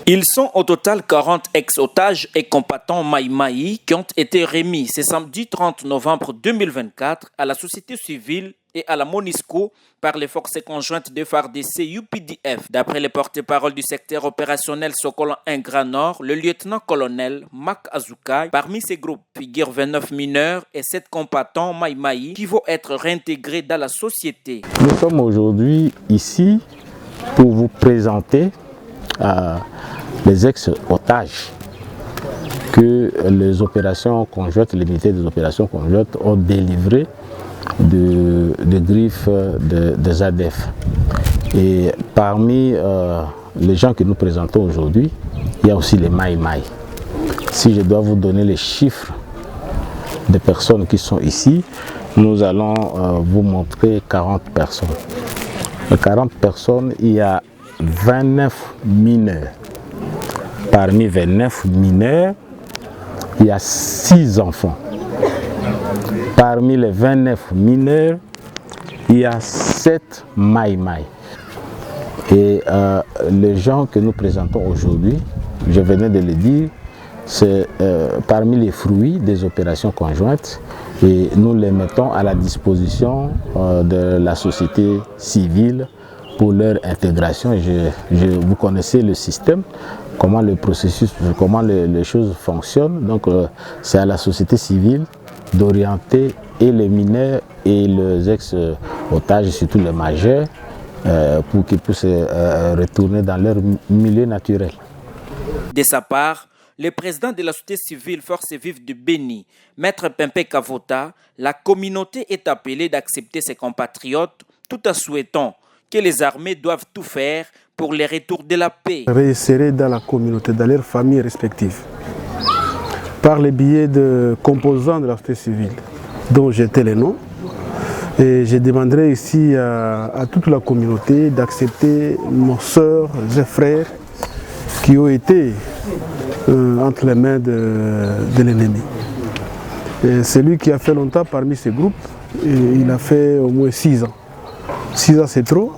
Ils sont au total 40 ex-otages et combattants Maï-Maï qui ont été remis ce samedi 30 novembre 2024 à la société civile et à la MONUSCO par les forces conjointes de FARDC UPDF. D'après les porte-parole du secteur opérationnel Sokolan 1 Grand Nord, le lieutenant-colonel Mak Azoukai, parmi ces groupes figurent 29 mineurs et 7 combattants Maï-Maï qui vont être réintégrés dans la société. Nous sommes aujourd'hui ici pour vous présenter les ex-otages que les opérations conjointes, les unités des opérations conjointes ont délivrés de griffes des ADF. Et parmi les gens que nous présentons aujourd'hui, il y a aussi les Maï-Maï. Si je dois vous donner les chiffres des personnes qui sont ici, nous allons vous montrer 40 personnes. Les 40 personnes, il y a 29 mineurs. Parmi 29 mineurs, il y a 6 enfants. Parmi les 29 mineurs, il y a 7 Maï-Maï. Et les gens que nous présentons aujourd'hui, je venais de le dire, c'est parmi les fruits des opérations conjointes et nous les mettons à la disposition de la société civile pour leur intégration. Vous connaissez le système, comment le processus, comment les choses fonctionnent. Donc c'est à la société civile d'orienter et les mineurs et les ex-otages, surtout les majeurs, pour qu'ils puissent retourner dans leur milieu naturel. De sa part, le président de la société civile Forces Vives de Béni, Maître Pimpé Kavota, la communauté est appelée d'accepter ses compatriotes tout en souhaitant que les armées doivent tout faire pour le retour de la paix. Réinsérer dans la communauté, dans leurs familles respectives, par les biais de composants de la société civile, dont j'étais les noms. Et je demanderai ici à toute la communauté d'accepter nos sœurs et frères qui ont été entre les mains de l'ennemi. Celui qui a fait longtemps parmi ces groupes, il a fait au moins 6 ans. 6 ans c'est trop.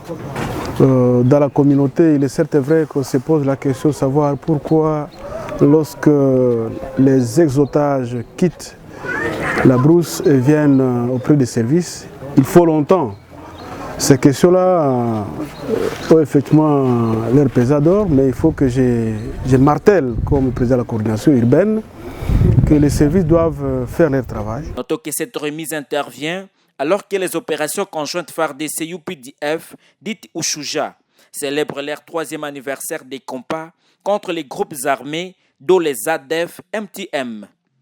Dans la communauté, il est certes vrai qu'on se pose la question de savoir pourquoi lorsque les ex-otages quittent la brousse et viennent auprès des services, il faut longtemps. Ces questions-là ont effectivement leur pesador, mais il faut que je martèle comme président de la coordination urbaine que les services doivent faire leur travail. Notons que cette remise intervient alors que les opérations conjointes FARDC UPDF, dites Ushuja, célèbrent leur 3e anniversaire des combats contre les groupes armés, dont les ADF MTM.